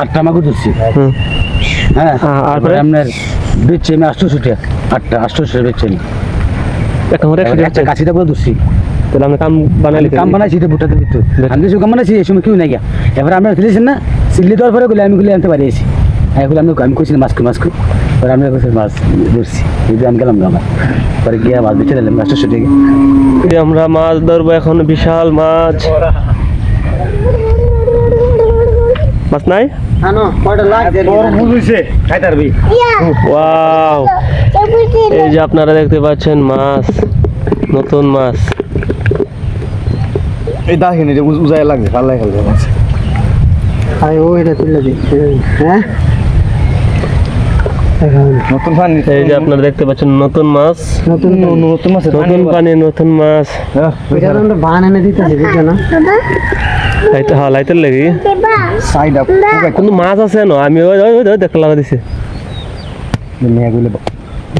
8টা মাগুর ধরছি। হ্যাঁ তারপরে আপনার বেচছি আমি 800 টাকা, 8টা 800 বেচছি আমি। একটা কাছিটা করে ধরছি। তাহলে আমরা কাম বানাইলি, কাম বানাইছি তো বুটাতে ভিতর আমি কিছু কাম বানাইছি, এই সময় কেউ নাই গা। এবার আপনারা ফেলেছেন না সিল্লি দেওয়ার পরে গুলি আমি গুলি আনতে পারিয়েছি। এগুলো আমি কইছিলাম মাছকে পরে আমরা কাছে মাছ ধরছি, এই যে আমি গেলাম আমার পরে গিয়ে মাছ বেঁচে নিলাম 800 টাকা। আমরা মাছ ধরবো এখন, বিশাল মাছ। মাছ নাই? ওয়াও, এই যে আপনারা দেখতে পাচ্ছেন মাছ, নতুন মাছ। এই দেখেন এটা উজায় লাগে, ভালো লাগে খেলতে মাছ। আরে ও এটা তুলে দি। হ্যাঁ নতুন পানি, এই যে আপনারা দেখতে পাচ্ছেন নতুন মাছ, নতুন মাছ, নতুন পানি, নতুন মাছ। এটা আমরা বান এনে দিতেছি বুঝছো না? লাইতে, হ্যাঁ লাইতের লাগি সাইড আপ কিন্তু মাছ আছে না, আমি ওই ওই ওই দেখতে লাগা দিছি। মেয়েগুলো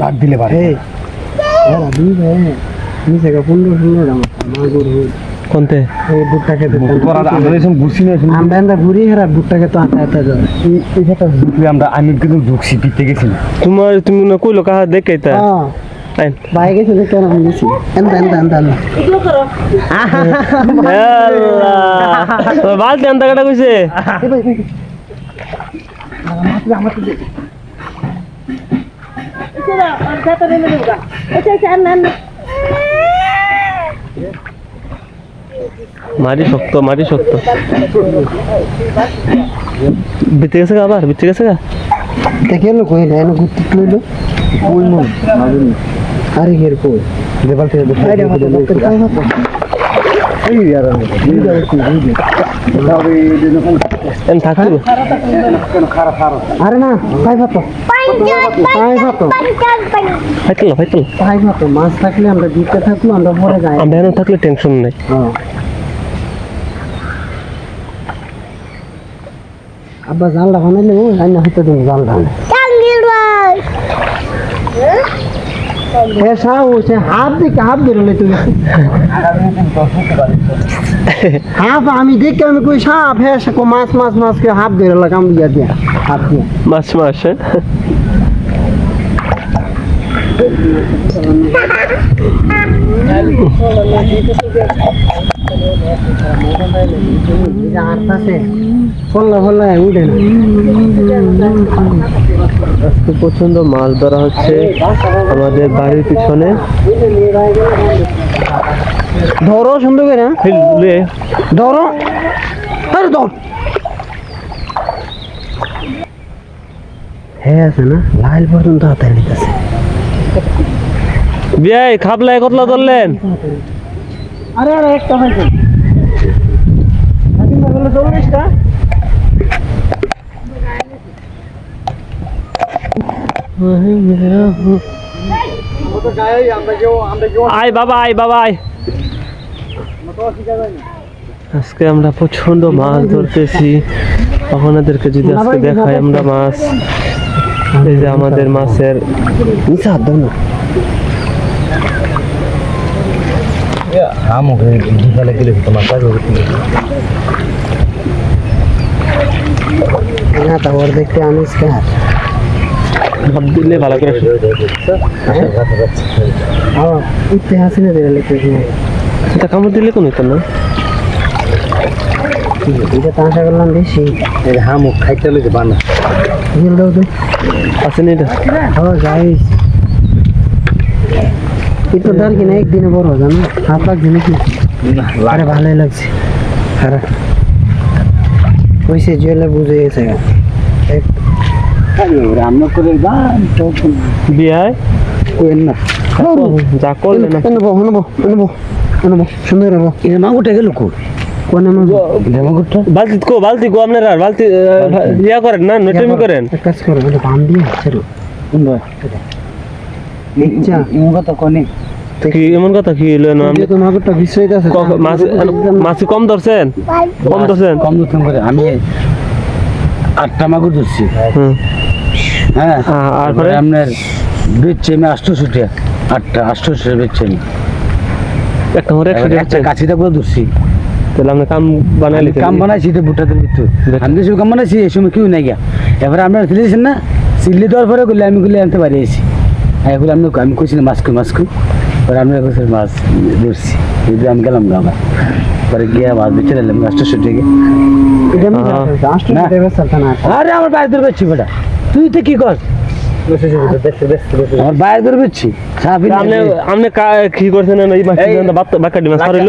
ডাক দিলে পারে। এই আরে দিই রে নি জায়গা 15 টাকা মাগুর কোনতে এই বুটটাকে তো তোরা আমরা এসব ঘুষি না, আমরা ঘুরি হেরা বুটটাকে তো আতা যায় এই যেটা ঘুরি আমরা, আমি কিন্তু ঢুকছি পিতে গেছি। তুমি না কইলো কাহা দেখাইতা? হ্যাঁ ভাই গেছে দেখতে আমি গেছি এন্তা এগুলো করো। আল্লাহ বালতি আনতা কাটা কইছে। এই ভাই আমার তো চলো আর খাতা নিয়ে নেবো। আচ্ছা আন মারি শক্ত বিতে গেছে আবার বিতে গেছে গা দেখে লো কই না গুত্তি লইলো কই মন আরে হের কই দেবাল থেকে দেখে এই यार এম থাকলো আরে না পাই ভাতো মাছ থাকলে আমরা দিতে থাকলো, আমরা পরে যাই, আমরা এখানে থাকলে টেনশন নাই। আব্বা জালটা বানাইলে রান্না হইতে দিন জালটা হাফ বেরোলে তুমি হাফ আমি দেখি আমি কই সাপ হ্যাঁ মাছ কে হাফ বেরোলে কাম দিয়া দিয়া হাফ দিয়ে মাছ প্রচন্ড মাছ ধরা হচ্ছে আমাদের বাড়ির পিছনে। ধরো সুন্দর করে ধরো আরে ধর হ্যাঁ আছে না লাইল পর্যন্ত হাতে নিতেছে। বিয়াই খাবলাই কতলা ধরলেন? আরে একটা হয়েছে 40টা। আয় বাবা আয় আজকে আমরা প্রচন্ড মাছ ধরতেছি। আপনাদেরকে যদি আজকে দেখাই আমরা মাছ, এই যে আমাদের মাছের নিচে হাত দাও না তারপর দেখতে আনিস ভাব দিলে ভালো করে উঠতে হাসি না দিলে এটা কামড় দিলে কোন হইতো না। এটা তামাশা করলাম বেশি হামুক খাইতে হলে বানা দাও তো আছে না এটা যাইস একটু ডাল কিনা একদিনে বড় জানো হাত লাগছে নাকি? আরে ভালোই লাগছে খারাপ ওইসে জেলে বুঝে গেছে রান্না করে বিয়ায় কোয়েন না যা করলে না সুন্দর হবো মাগুরটা গেল বালতি গো আপনারা বালতি ইয়া করেন না নটেমি করেন এক কাজ করো বান দিয়ে ছেড়ো কি এমন কথা কি হইলো না? মাগুরটা বিষয় আছে মাছ কম ধরছেন কম ধরছেন করে আমি 8টা মাগুর ধরছি। হ্যাঁ আর পরে আপনার বেচছি আমি 800 টাকা, 8টা 800 বেচছি আমি। একটা কাছিটা করে ধরছি তাহলে আমরা কাম বানাইলি কাম বানাইছি তো ভুট্টাদের ভিতর আমি যেসব কাম বানাইছি এই সময় কেউ নাই গিয়া এবার আপনারা ফেলেছেন না সিল্লি দেওয়ার পরে করলে আমি গুলি আনতে পারি এসি এখন আমি কইছিলাম মাছকু পরে আমরা কাছে মাছ ধরছি এই যে আমি গেলাম গা আবার পরে গিয়ে মাছ বেঁচে নিলাম গাছটা শুটে গিয়ে আরে আমার বাইরে দূর করছি বেটা তুই তো কি কর আমার বাইরে দূর করছি আপনি কি করছেন এই মাছ বাক্কাটি মাছ পারিল